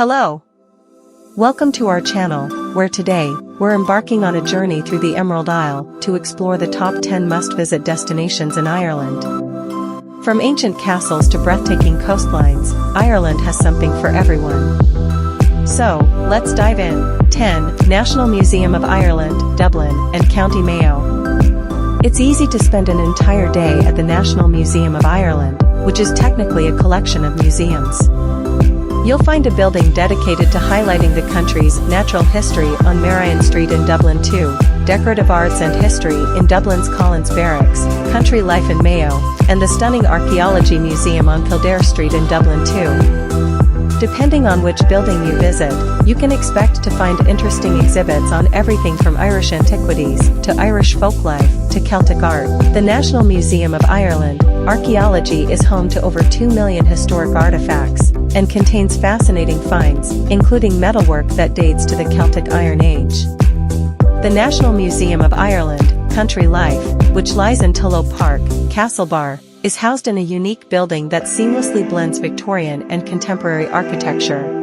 Hello! Welcome to our channel, where today, we're embarking on a journey through the Emerald Isle to explore the top 10 must-visit destinations in Ireland. From ancient castles to breathtaking coastlines, Ireland has something for everyone. So, let's dive in. 10. National Museum of Ireland, Dublin, and County Mayo. It's easy to spend an entire day at the National Museum of Ireland, which is technically a collection of museums. You'll find a building dedicated to highlighting the country's natural history on Merrion Street in Dublin 2, decorative arts and history in Dublin's Collins Barracks, country life in Mayo, and the stunning Archaeology Museum on Kildare Street in Dublin 2. Depending on which building you visit, you can expect to find interesting exhibits on everything from Irish antiquities to Irish folklife to Celtic art. The National Museum of Ireland Archaeology is home to over 2 million historic artifacts and contains fascinating finds, including metalwork that dates to the Celtic Iron Age. The National Museum of Ireland Country Life, which lies in Tullow Park, Castlebar, is housed in a unique building that seamlessly blends Victorian and contemporary architecture.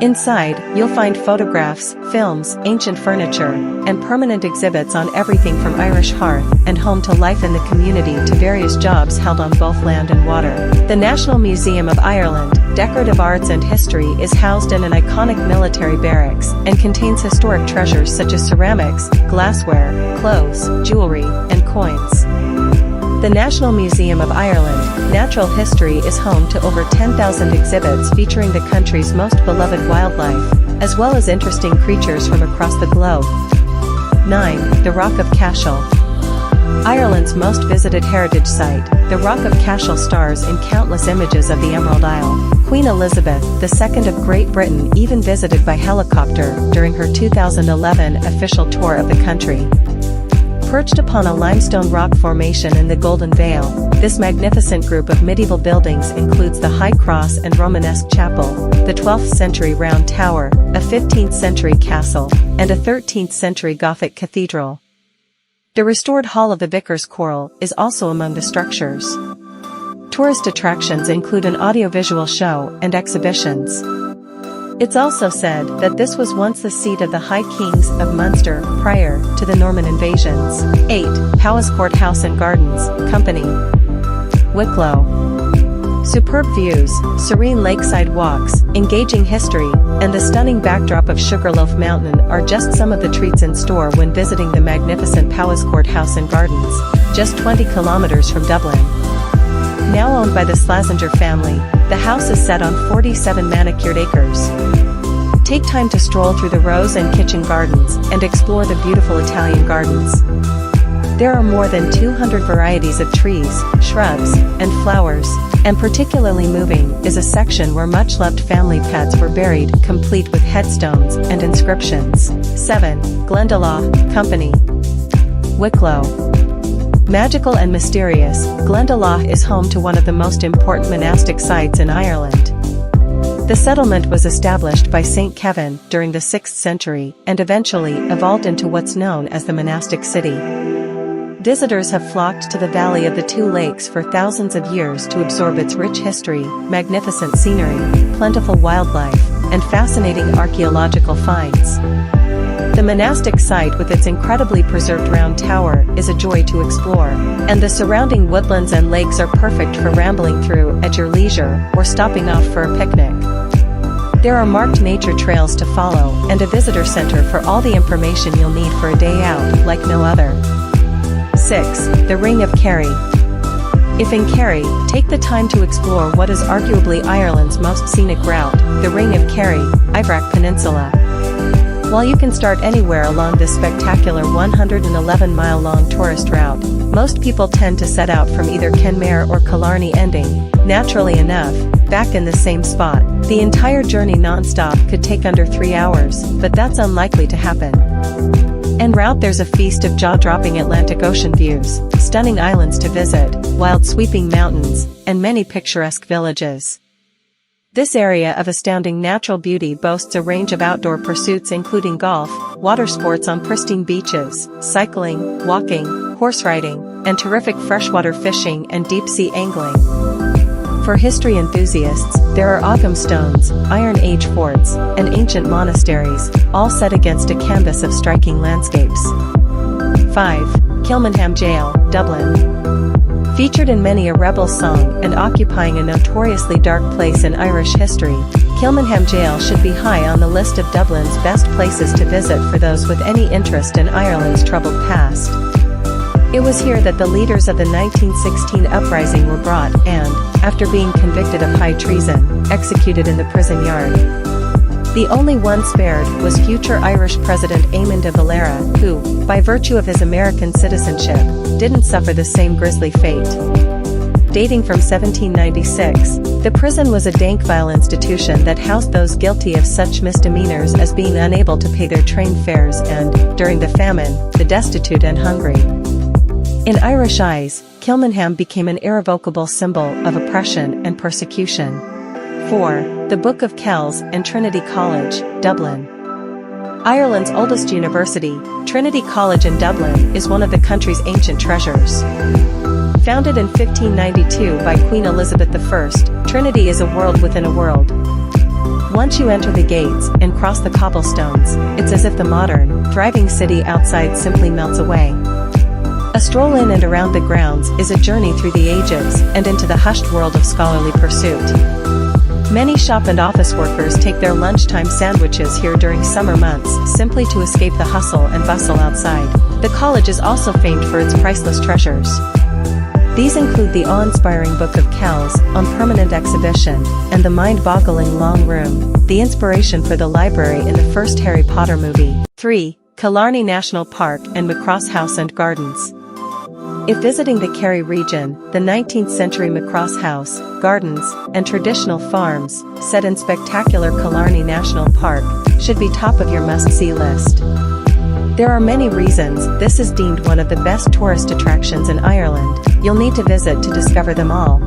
Inside, you'll find photographs, films, ancient furniture, and permanent exhibits on everything from Irish hearth and home to life in the community to various jobs held on both land and water. The National Museum of Ireland Decorative Arts and History is housed in an iconic military barracks and contains historic treasures such as ceramics, glassware, clothes, jewelry, and coins. The National Museum of Ireland Natural History is home to over 10,000 exhibits featuring the country's most beloved wildlife, as well as interesting creatures from across the globe. 9. The Rock of Cashel. Ireland's most visited heritage site, the Rock of Cashel stars in countless images of the Emerald Isle. Queen Elizabeth II of Great Britain even visited by helicopter during her 2011 official tour of the country. Perched upon a limestone rock formation in the Golden Vale, this magnificent group of medieval buildings includes the High Cross and Romanesque Chapel, the 12th century Round Tower, a 15th century castle, and a 13th century Gothic cathedral. The restored Hall of the Vicar's Choral is also among the structures. Tourist attractions include an audiovisual show and exhibitions. It's also said that this was once the seat of the High Kings of Munster prior to the Norman invasions. 8. Powerscourt House and Gardens, Company, Wicklow. Superb views, serene lakeside walks, engaging history, and the stunning backdrop of Sugarloaf Mountain are just some of the treats in store when visiting the magnificent Powerscourt House and Gardens, just 20 kilometers from Dublin. Now owned by the Slazenger family, the house is set on 47 manicured acres. Take time to stroll through the rose and kitchen gardens and explore the beautiful Italian gardens. There are more than 200 varieties of trees, shrubs, and flowers, and particularly moving is a section where much-loved family pets were buried, complete with headstones and inscriptions. 7. Glendalough Company, Wicklow. Magical and mysterious, Glendalough is home to one of the most important monastic sites in Ireland. The settlement was established by St. Kevin during the 6th century and eventually evolved into what's known as the monastic city. Visitors have flocked to the Valley of the Two Lakes for thousands of years to absorb its rich history, magnificent scenery, plentiful wildlife, and fascinating archaeological finds. The monastic site with its incredibly preserved round tower is a joy to explore, and the surrounding woodlands and lakes are perfect for rambling through at your leisure or stopping off for a picnic. There are marked nature trails to follow and a visitor center for all the information you'll need for a day out like no other. 6. The Ring of Kerry. If in Kerry, take the time to explore what is arguably Ireland's most scenic route, the Ring of Kerry, Ivrac Peninsula. While you can start anywhere along this spectacular 111-mile-long tourist route, most people tend to set out from either Kenmare or Killarney ending, naturally enough, back in the same spot. The entire journey non-stop could take under 3 hours, but that's unlikely to happen. En route there's a feast of jaw-dropping Atlantic Ocean views, stunning islands to visit, wild sweeping mountains, and many picturesque villages. This area of astounding natural beauty boasts a range of outdoor pursuits including golf, water sports on pristine beaches, cycling, walking, horse riding, and terrific freshwater fishing and deep-sea angling. For history enthusiasts, there are Ogham stones, Iron Age forts, and ancient monasteries, all set against a canvas of striking landscapes. 5. Kilmainham Jail, Dublin. Featured in many a rebel song and occupying a notoriously dark place in Irish history, Kilmainham Jail should be high on the list of Dublin's best places to visit for those with any interest in Ireland's troubled past. It was here that the leaders of the 1916 uprising were brought and, after being convicted of high treason, executed in the prison yard. The only one spared was future Irish President Eamon de Valera, who, by virtue of his American citizenship, didn't suffer the same grisly fate. Dating from 1796, the prison was a dank vile institution that housed those guilty of such misdemeanors as being unable to pay their train fares and, during the famine, the destitute and hungry. In Irish eyes, Kilmainham became an irrevocable symbol of oppression and persecution. 4. The Book of Kells and Trinity College, Dublin. Ireland's oldest university, Trinity College in Dublin, is one of the country's ancient treasures. Founded in 1592 by Queen Elizabeth I, Trinity is a world within a world. Once you enter the gates and cross the cobblestones, it's as if the modern, thriving city outside simply melts away. A stroll in and around the grounds is a journey through the ages and into the hushed world of scholarly pursuit. Many shop and office workers take their lunchtime sandwiches here during summer months simply to escape the hustle and bustle outside. The college is also famed for its priceless treasures. These include the awe-inspiring Book of Kells, on permanent exhibition, and the mind-boggling Long Room, the inspiration for the library in the first Harry Potter movie. 3. Killarney National Park and Macross House and Gardens. If visiting the Kerry region, the 19th century Macross House, Gardens, and traditional farms, set in spectacular Killarney National Park, should be top of your must-see list. There are many reasons this is deemed one of the best tourist attractions in Ireland. You'll need to visit to discover them all.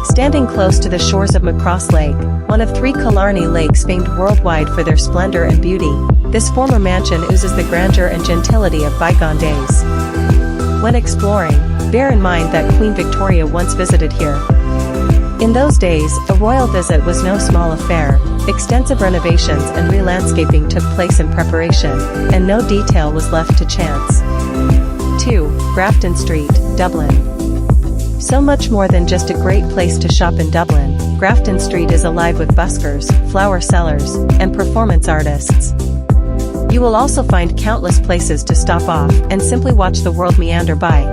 Standing close to the shores of Macross Lake, one of 3 Killarney lakes famed worldwide for their splendor and beauty, this former mansion oozes the grandeur and gentility of bygone days. When exploring, bear in mind that Queen Victoria once visited here. In those days, a royal visit was no small affair. Extensive renovations and re-landscaping took place in preparation, and no detail was left to chance. 2. Grafton Street, Dublin. So much more than just a great place to shop in Dublin, Grafton Street is alive with buskers, flower sellers, and performance artists. You will also find countless places to stop off and simply watch the world meander by.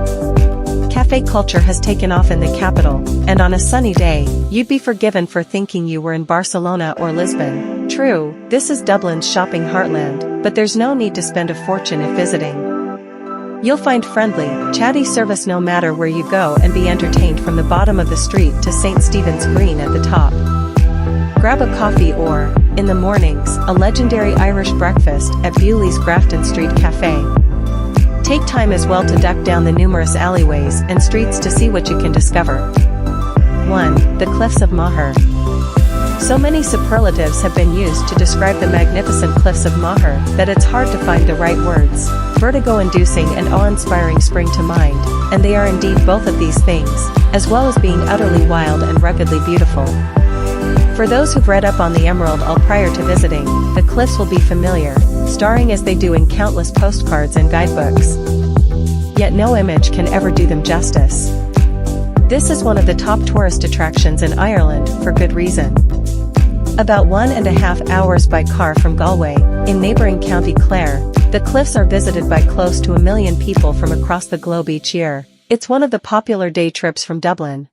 Cafe culture has taken off in the capital, and on a sunny day, you'd be forgiven for thinking you were in Barcelona or Lisbon. True, this is Dublin's shopping heartland, but there's no need to spend a fortune if visiting. You'll find friendly, chatty service no matter where you go and be entertained from the bottom of the street to St. Stephen's Green at the top. Grab a coffee or, in the mornings, a legendary Irish breakfast at Bewley's Grafton Street Cafe. Take time as well to duck down the numerous alleyways and streets to see what you can discover. 1. The Cliffs of Moher. So many superlatives have been used to describe the magnificent cliffs of Moher that it's hard to find the right words. Vertigo-inducing and awe-inspiring spring to mind, and they are indeed both of these things, as well as being utterly wild and ruggedly beautiful. For those who've read up on the Emerald Isle prior to visiting, the cliffs will be familiar, starring as they do in countless postcards and guidebooks. Yet no image can ever do them justice. This is one of the top tourist attractions in Ireland, for good reason. About 1.5 hours by car from Galway, in neighbouring County Clare, the cliffs are visited by close to 1 million people from across the globe each year. It's one of the popular day trips from Dublin.